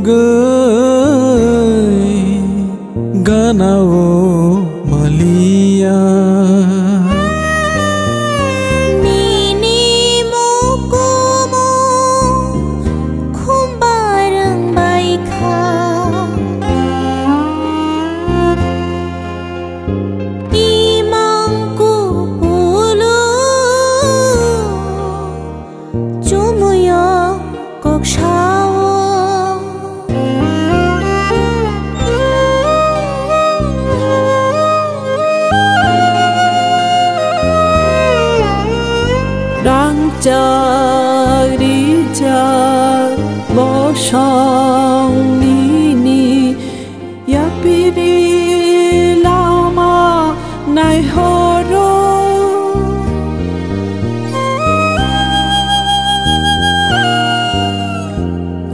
gơi ganao malia nini mukumu kumbarang baika imangku ulu cumuyo kokshawo đang chờ đi chờ bỏ sông ni ni ya pidi lama nai horo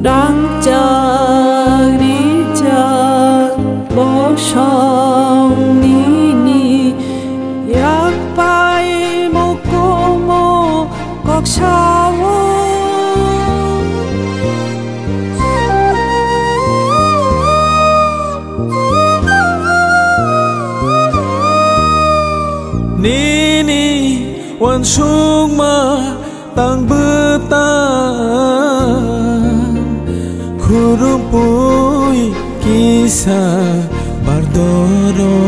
đang chờ đi chờ bỏ sông ni ni ya pai Shawo nini wan sung ma tang betang kurumpui kisah bardoro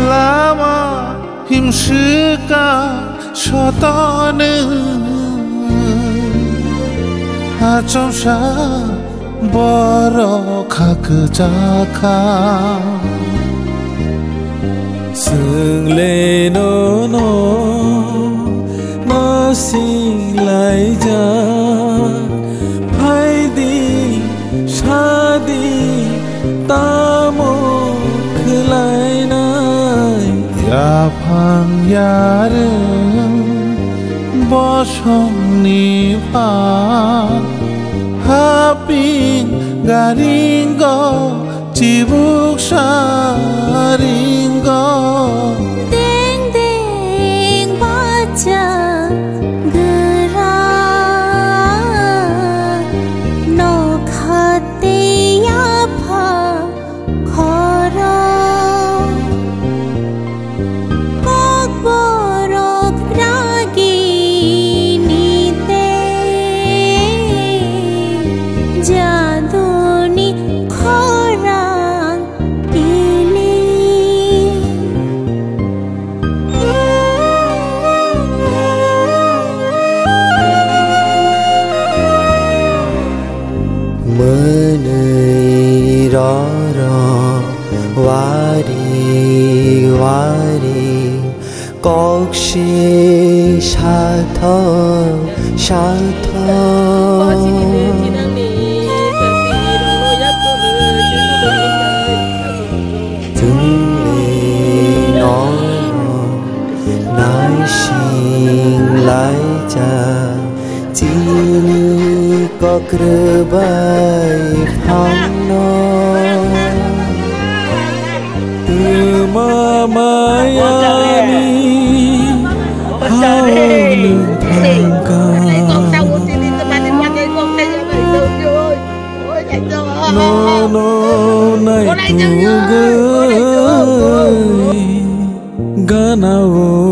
lama himshika shotane achomsha boro khak jaka sừng lê no no mà sinh lại ra phải đi xa đi ta một lại này ya phang ya rừng bo sông ni pa hapin garingo chibuk saringo deng deng baca gerak no khate ya pha khara kok borok ragi nite jaduni khorang Menei rara wari wari kok shi shatha shatha Tung no nai sing lai cha chi có cửa bay phong no từ ma Miami hao lưng thang ca no no này tu gơi ganao